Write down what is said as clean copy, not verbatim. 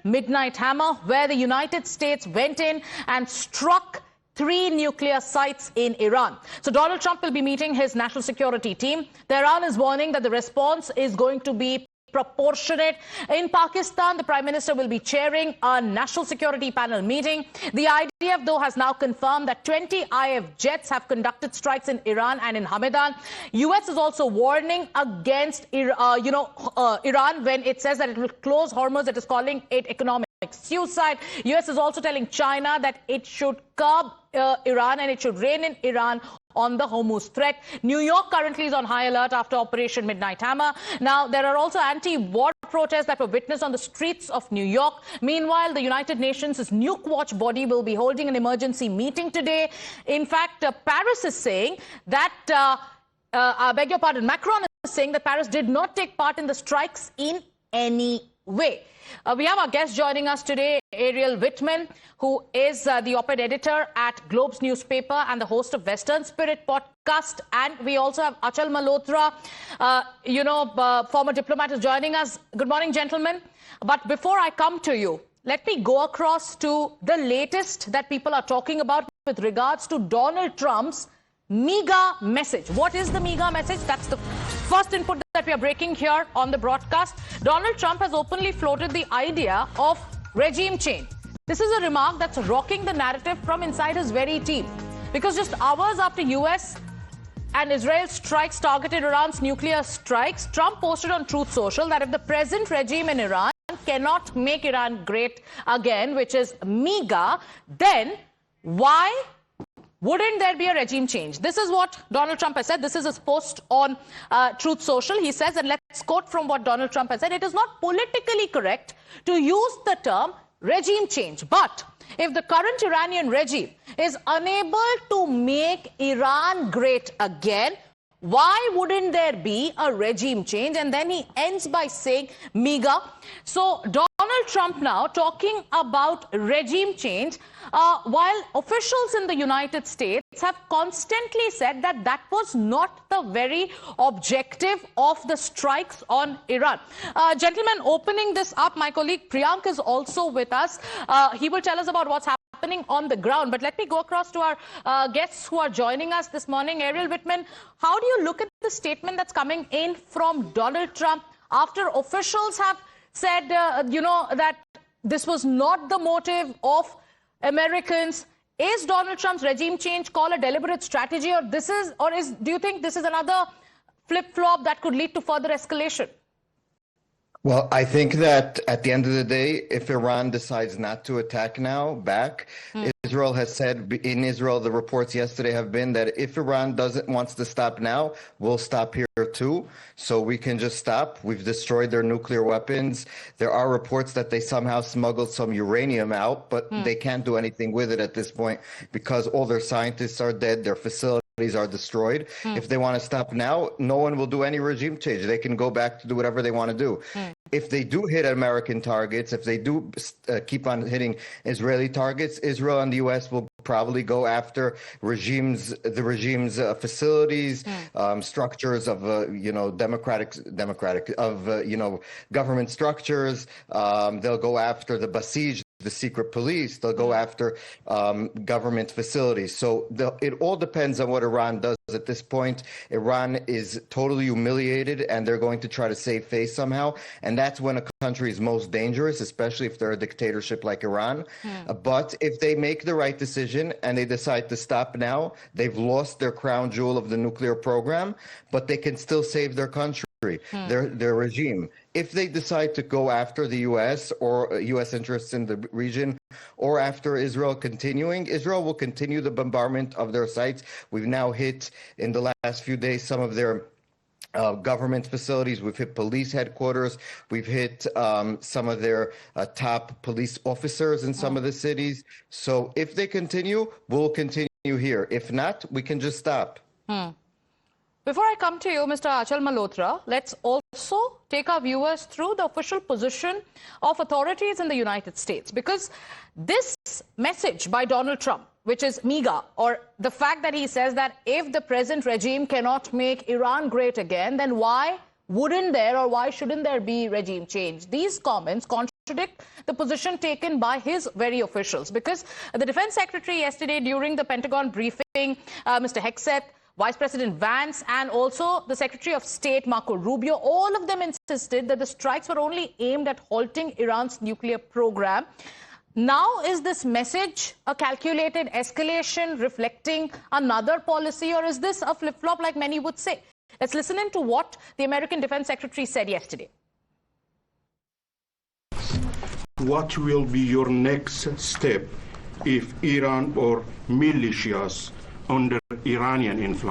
midnight hammer, where the United States went in and struck 3 nuclear sites in Iran. So Donald Trump will be meeting his national security team. Iran is warning that the response is going to be proportionate. In Pakistan, the Prime Minister will be chairing a national security panel meeting. The IDF, though, has now confirmed that 20 IF jets have conducted strikes in Iran and in Hamadan. US is also warning against Iran when it says that it will close Hormuz. It is calling it economic suicide. US is also telling China that it should curb Iran and it should rein in Iran on the Hormuz threat. New York currently is on high alert after Operation Midnight Hammer. Now, there are also anti-war protests that were witnessed on the streets of New York. Meanwhile, the United Nations' nuke watch body will be holding an emergency meeting today. In fact, Paris is saying that, I beg your pardon, Macron is saying that Paris did not take part in the strikes in any way. We have our guest joining us today, Ariel Whitman, who is the op-ed editor at Globe's newspaper and the host of Western Spirit podcast. And we also have Achal Malhotra, former diplomat, is joining us. Good morning, gentlemen. But before I come to you, let me go across to the latest that people are talking about with regards to Donald Trump's MIGA message. What is the MIGA message? That's the first input that we are breaking here on the broadcast. Donald Trump has openly floated the idea of regime change. This is a remark that's rocking the narrative from inside his very team. Because just hours after US and Israel strikes targeted Iran's nuclear strikes, Trump posted on Truth Social that if the present regime in Iran cannot make Iran great again, which is MIGA, then why wouldn't there be a regime change? This is what Donald Trump has said. This is his post on Truth Social. He says, and let's quote from what Donald Trump has said, "It is not politically correct to use the term regime change. But if the current Iranian regime is unable to make Iran great again, why wouldn't there be a regime change?" And then he ends by saying MIGA. So Donald Trump now talking about regime change, while officials in the United States have constantly said that that was not the very objective of the strikes on Iran. Gentlemen, opening this up, my colleague Priyank is also with us. He will tell us about what's happening on the ground. But let me go across to our guests who are joining us this morning. Ariel Whitman, how do you look at the statement that's coming in from Donald Trump after officials have said, that this was not the motive of Americans? Is Donald Trump's regime change call a deliberate strategy, or do you think this is another flip-flop that could lead to further escalation? Well, I think that at the end of the day, if Iran decides not to attack now back, Israel has said, in Israel, the reports yesterday have been that if Iran wants to stop now, we'll stop here too. So we can just stop. We've destroyed their nuclear weapons. There are reports that they somehow smuggled some uranium out, but they can't do anything with it at this point because all their scientists are dead. Their facilities are destroyed. If they want to stop now, no one will do any regime change. They can go back to do whatever they want to do. If they do hit American targets, if they do keep on hitting Israeli targets, Israel and the U.S. will probably go after the regime's facilities, structures of government structures. They'll go after the Basij, the secret police. They'll go after government facilities. So it all depends on what Iran does at this point. Iran is totally humiliated, and they're going to try to save face somehow. And that's when a country is most dangerous, especially if they're a dictatorship like Iran. But if they make the right decision and they decide to stop now, they've lost their crown jewel of the nuclear program, but they can still save their country. Their regime. If they decide to go after the U.S. or U.S. interests in the region, or after Israel will continue the bombardment of their sites. We've now hit, in the last few days, some of their government facilities. We've hit police headquarters. We've hit some of their top police officers in some of the cities. So if they continue, we'll continue here. If not, we can just stop. Before I come to you, Mr. Achal Malhotra, let's also take our viewers through the official position of authorities in the United States. Because this message by Donald Trump, which is MIGA, or the fact that he says that if the present regime cannot make Iran great again, then why wouldn't there or why shouldn't there be regime change? These comments contradict the position taken by his very officials, because the defense secretary yesterday during the Pentagon briefing, Mr. Hegseth, Vice President Vance, and also the Secretary of State, Marco Rubio, all of them insisted that the strikes were only aimed at halting Iran's nuclear program. Now, is this message a calculated escalation reflecting another policy, or is this a flip-flop like many would say? Let's listen in to what the American Defense Secretary said yesterday. What will be your next step if Iran or militias under Iranian influence